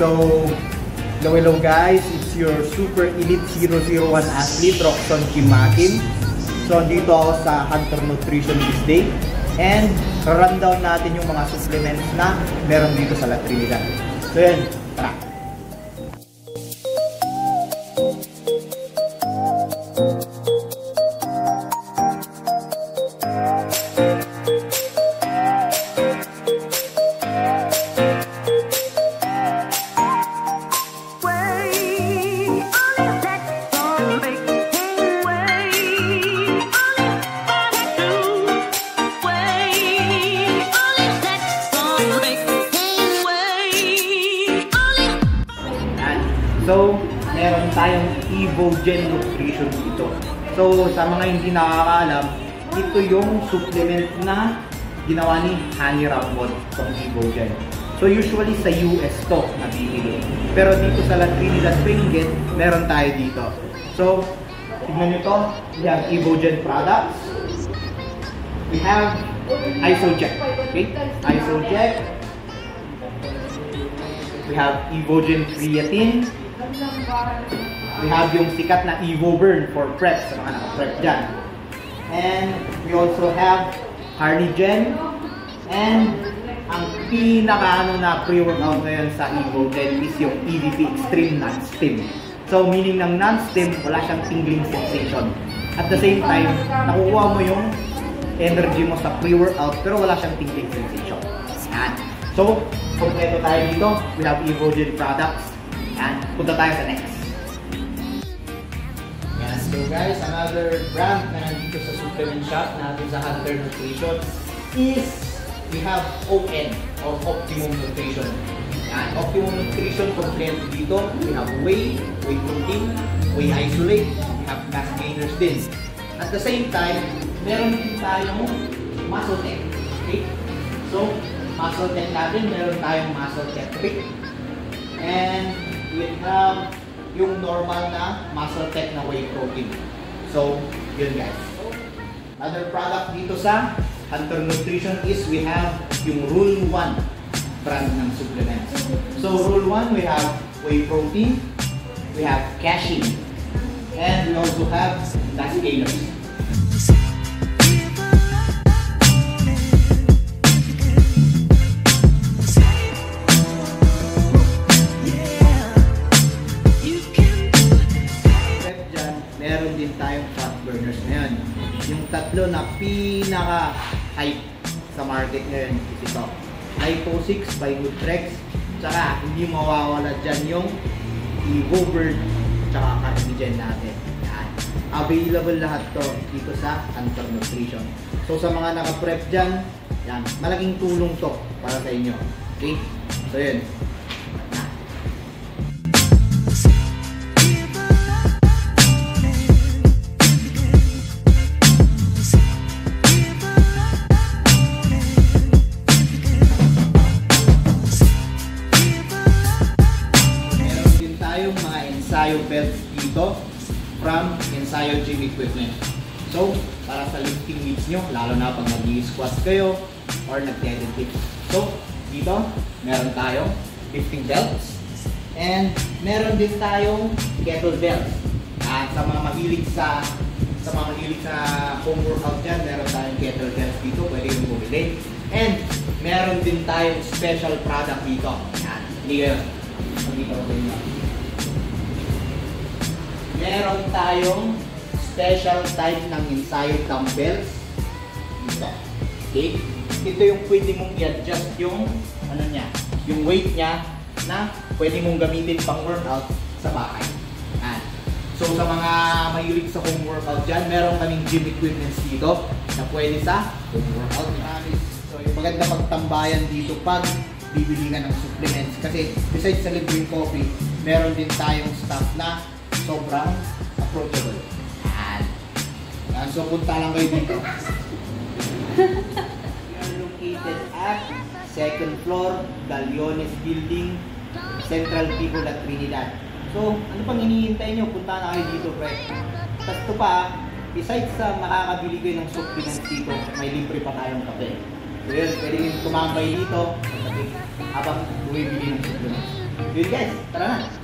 Hello guys, it's your Super Elite 001 athlete, Roxon Kimakin. So, andito ako sa Hunter Nutrition this day. And, rundown natin yung mga supplements na meron dito sa La Trinidad. So, yan, tara! So, meron tayong Evogen Nutrition dito. So, sa mga hindi nakakaalam, ito yung supplement na ginawa ni Honey Ramon, itong Evogen. So, usually sa US to nabibili. Pero dito sa La Trinidad Trinidad, meron tayo dito. So, tignan nyo to. We have Evogen products. We have Isojet. Okay? Isojet. We have Evogen Creatine. We have yung sikat na EvoBurn for prep, sa mga naka-prep dyan. And we also have Carnigen. And ang pinaka na pre-workout ngayon sa Evogen is yung EVP Extreme Non-Stim. So meaning ng non-stim, wala siyang tingling sensation. At the same time, nakukuha mo yung energy mo sa pre-workout pero wala siyang tingling sensation. Yan. So, kompleto tayo dito. We have Evogen products. Yan. Punta tayo sa next. Yan. So guys, another brand na nandito sa supplement shop natin sa Hunter Nutrition is we have ON or Optimum Nutrition. Yan. Optimum Nutrition kompleto dito. We have whey protein, whey isolate, we have mass gainers din. At the same time, meron din tayong muscle tech. Okay? So, muscle tech natin, meron tayong muscle tech trick. And we have yung normal na muscle tech na whey protein. So, yun guys. Another product dito sa Hunter Nutrition is we have yung Rule 1 brand ng supplements. So, Rule 1, we have whey protein, we have cashew, and we also have mass gainers. Meron din tayong fat burners ngayon. Yung tatlo na pinaka-hype sa market ngayon is ito. Lipo6 by Nutrex. Tsaka hindi mawawala dyan yung EvoBurn tsaka Carnigen natin. Yan. Available lahat to dito sa Hunter Nutrition. So sa mga naka-prep dyan, yan, malaking tulong to para sa inyo. Okay? So yun. Ensayo belts dito from Ensayo Gym Equipment. So, para sa lifting needs nyo, lalo na pag mag-i-squat kayo or nag-deadlift. So, dito, meron tayong lifting belts and meron din tayong kettlebells. At sa mga mahilig sa home workout dyan, meron tayong kettlebells dito, pwede yung bumili. And meron din tayong special product dito. Yan, hindi kayo. Dito ko din. Meron tayong special type ng Ensayo dumbbells dito. Okay? Ito yung pwede mong i-adjust yung yung weight niya na pwede mong gamitin pang workout sa bahay. Yan. So sa mga mahilig sa home workout dyan, meron kaming gym equipments dito na pwede sa home workout. So yung maganda pagtambayan dito pag bibili ka ng supplements. Kasi besides sa libreng coffee, meron din tayong stuff na sobrang approachable. Yan. So, punta lang kayo dito. We are located at second floor, Galiones Building, Central Pico, La Trinidad. So, ano pang hinihintay nyo? Punta na kayo dito, pre. Tapos ito pa, besides sa makakabili kayo ng supplements dito, may libre pa tayong kape. So, yun, pwede rin tumambay dito habang bumibili ng supplements. Yun guys, tara na!